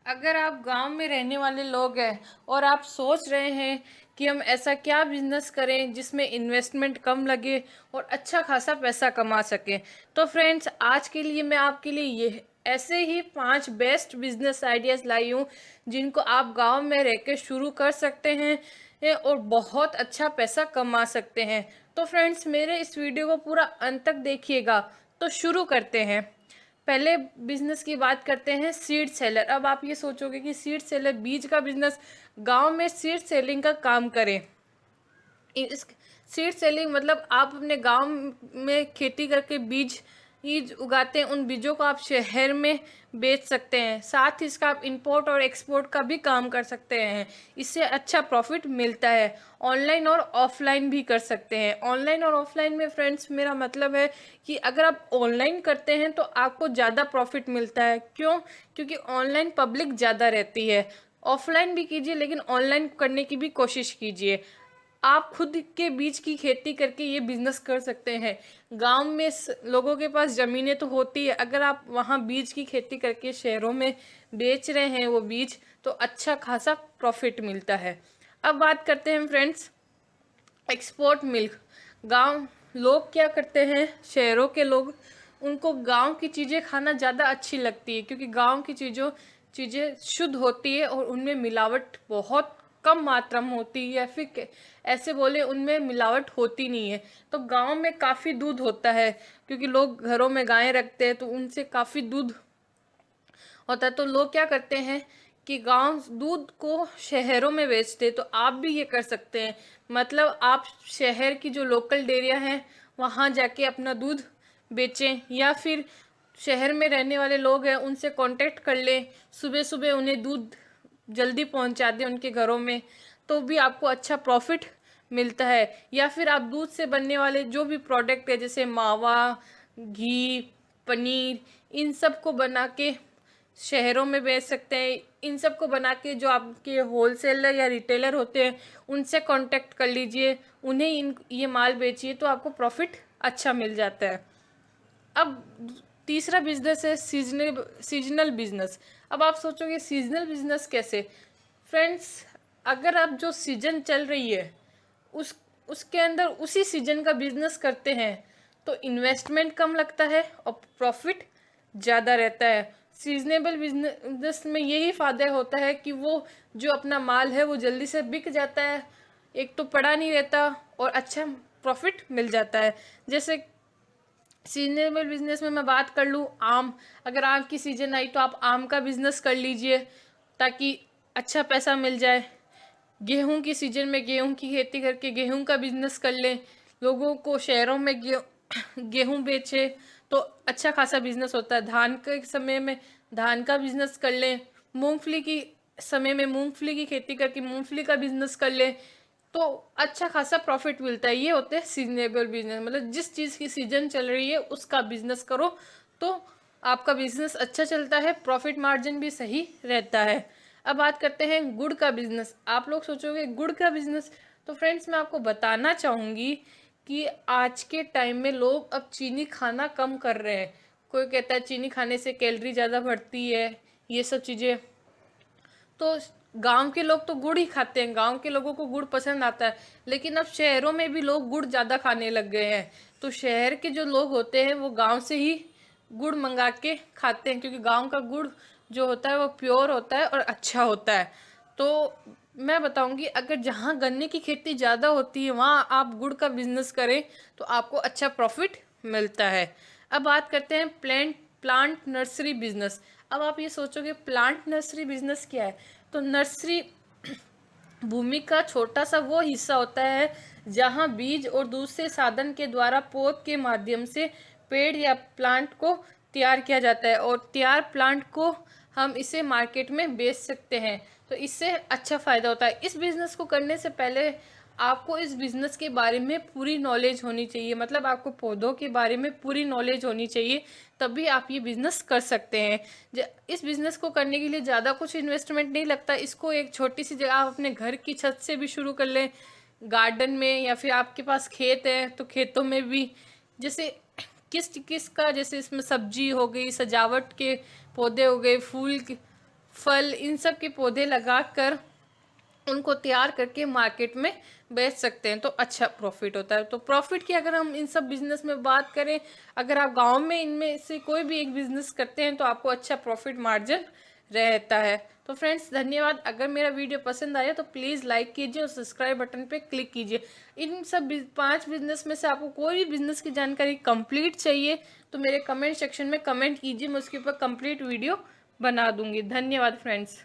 अगर आप गांव में रहने वाले लोग हैं और आप सोच रहे हैं कि हम ऐसा क्या बिजनेस करें जिसमें इन्वेस्टमेंट कम लगे और अच्छा खासा पैसा कमा सकें, तो फ्रेंड्स आज के लिए मैं आपके लिए ये ऐसे ही 5 बेस्ट बिजनेस आइडियाज लाई हूँ जिनको आप गांव में रह के शुरू कर सकते हैं और बहुत अच्छा पैसा कमा सकते हैं। तो फ्रेंड्स मेरे इस वीडियो को पूरा अंत तक देखिएगा। तो शुरू करते हैं। पहले बिजनेस की बात करते हैं, सीड सेलर। अब आप ये सोचोगे कि सीड सेलर बीज का बिजनेस, गांव में सीड सेलिंग का काम करें। इस सीड सेलिंग मतलब आप अपने गांव में खेती करके बीज बीज उगाते हैं, उन बीजों को आप शहर में बेच सकते हैं। साथ ही इसका आप इंपोर्ट और एक्सपोर्ट का भी काम कर सकते हैं, इससे अच्छा प्रॉफिट मिलता है। ऑनलाइन और ऑफलाइन भी कर सकते हैं। ऑनलाइन और ऑफलाइन में फ्रेंड्स मेरा मतलब है कि अगर आप ऑनलाइन करते हैं तो आपको ज़्यादा प्रॉफिट मिलता है। क्यों? क्योंकि ऑनलाइन पब्लिक ज़्यादा रहती है। ऑफलाइन भी कीजिए लेकिन ऑनलाइन करने की भी कोशिश कीजिए। आप खुद के बीज की खेती करके ये बिजनेस कर सकते हैं। गांव में लोगों के पास ज़मीनें तो होती है, अगर आप वहाँ बीज की खेती करके शहरों में बेच रहे हैं वो बीज, तो अच्छा खासा प्रॉफिट मिलता है। अब बात करते हैं फ्रेंड्स, एक्सपोर्ट मिल्क। गांव लोग क्या करते हैं, शहरों के लोग, उनको गांव की चीज़ें खाना ज़्यादा अच्छी लगती है क्योंकि गांव की चीज़ें शुद्ध होती है और उनमें मिलावट बहुत कम मात्रा में होती है, या फिर ऐसे बोले उनमें मिलावट होती नहीं है। तो गांव में काफ़ी दूध होता है क्योंकि लोग घरों में गायें रखते हैं तो उनसे काफ़ी दूध होता है। तो लोग क्या करते हैं कि गांव दूध को शहरों में बेचते हैं। तो आप भी ये कर सकते हैं, मतलब आप शहर की जो लोकल डेयरियां हैं वहाँ जाके अपना दूध बेचें, या फिर शहर में रहने वाले लोग हैं उनसे कांटेक्ट कर लें, सुबह सुबह उन्हें दूध जल्दी पहुंचा दें उनके घरों में, तो भी आपको अच्छा प्रॉफिट मिलता है। या फिर आप दूध से बनने वाले जो भी प्रोडक्ट है जैसे मावा, घी, पनीर, इन सब को बना के शहरों में बेच सकते हैं। इन सब को बना के जो आपके होलसेलर या रिटेलर होते हैं उनसे कांटेक्ट कर लीजिए, उन्हें ये माल बेचिए तो आपको प्रॉफिट अच्छा मिल जाता है। अब तीसरा बिजनेस है सीजनल बिजनेस। अब आप सोचोगे सीजनल बिजनेस कैसे? फ्रेंड्स, अगर आप जो सीजन चल रही है उस उसके अंदर उसी सीजन का बिजनेस करते हैं तो इन्वेस्टमेंट कम लगता है और प्रॉफिट ज़्यादा रहता है। सीजनेबल बिजनेस में यही फायदा होता है कि वो जो अपना माल है वो जल्दी से बिक जाता है, एक तो पड़ा नहीं रहता और अच्छा प्रॉफिट मिल जाता है। जैसे सीजनेबल बिजनेस में मैं बात कर लूँ, आम। अगर आम की सीजन आई तो आप आम का बिजनेस कर लीजिए ताकि अच्छा पैसा मिल जाए। गेहूं की सीजन में गेहूं की खेती करके गेहूं का बिजनेस कर लें, लोगों को शहरों में गेहूं बेचे तो अच्छा खासा बिजनेस होता है। धान के समय में धान का बिजनेस कर लें, मूंगफली की समय में मूंगफली की खेती करके मूंगफली का बिजनेस कर लें तो अच्छा खासा प्रॉफिट मिलता है। ये होते हैं सीजनेबल बिजनेस, मतलब जिस चीज़ की सीजन चल रही है उसका बिजनेस करो तो आपका बिजनेस अच्छा चलता है, प्रॉफिट मार्जिन भी सही रहता है। अब बात करते हैं गुड़ का बिजनेस। आप लोग सोचोगे गुड़ का बिजनेस, तो फ्रेंड्स मैं आपको बताना चाहूँगी कि आज के टाइम में लोग अब चीनी खाना कम कर रहे हैं। कोई कहता है चीनी खाने से कैलोरी ज़्यादा बढ़ती है, ये सब चीज़ें। तो गांव के लोग तो गुड़ ही खाते हैं, गांव के लोगों को गुड़ पसंद आता है, लेकिन अब शहरों में भी लोग गुड़ ज़्यादा खाने लग गए हैं। तो शहर के जो लोग होते हैं वो गांव से ही गुड़ मंगा के खाते हैं क्योंकि गांव का गुड़ जो होता है वो प्योर होता है और अच्छा होता है। तो मैं बताऊंगी, अगर जहाँ गन्ने की खेती ज़्यादा होती है वहाँ आप गुड़ का बिजनेस करें तो आपको अच्छा प्रॉफिट मिलता है। अब बात करते हैं प्लांट नर्सरी बिजनेस। अब आप ये सोचोगे प्लांट नर्सरी बिजनेस क्या है, तो नर्सरी भूमि का छोटा सा वो हिस्सा होता है जहाँ बीज और दूसरे साधन के द्वारा पौध के माध्यम से पेड़ या प्लांट को तैयार किया जाता है, और तैयार प्लांट को हम इसे मार्केट में बेच सकते हैं। तो इससे अच्छा फायदा होता है। इस बिजनेस को करने से पहले आपको इस बिजनेस के बारे में पूरी नॉलेज होनी चाहिए, मतलब आपको पौधों के बारे में पूरी नॉलेज होनी चाहिए, तभी आप ये बिजनेस कर सकते हैं। इस बिजनेस को करने के लिए ज़्यादा कुछ इन्वेस्टमेंट नहीं लगता। इसको एक छोटी सी जगह आप अपने घर की छत से भी शुरू कर लें, गार्डन में, या फिर आपके पास खेत है तो खेतों में भी। जैसे किस किस का, जैसे इसमें सब्जी हो गई, सजावट के पौधे हो गए, फूल फल, इन सब के पौधे लगाकर उनको तैयार करके मार्केट में बेच सकते हैं, तो अच्छा प्रॉफिट होता है। तो प्रॉफिट की अगर हम इन सब बिजनेस में बात करें, अगर आप गांव में इनमें से कोई भी एक बिजनेस करते हैं तो आपको अच्छा प्रॉफिट मार्जिन रहता है। तो फ्रेंड्स धन्यवाद। अगर मेरा वीडियो पसंद आया तो प्लीज़ लाइक कीजिए और सब्सक्राइब बटन पे क्लिक कीजिए। इन सब 5 बिजनेस में से आपको कोई भी बिजनेस की जानकारी कंप्लीट चाहिए तो मेरे कमेंट सेक्शन में कमेंट कीजिए, मैं उसके ऊपर कंप्लीट वीडियो बना दूंगी। धन्यवाद फ्रेंड्स।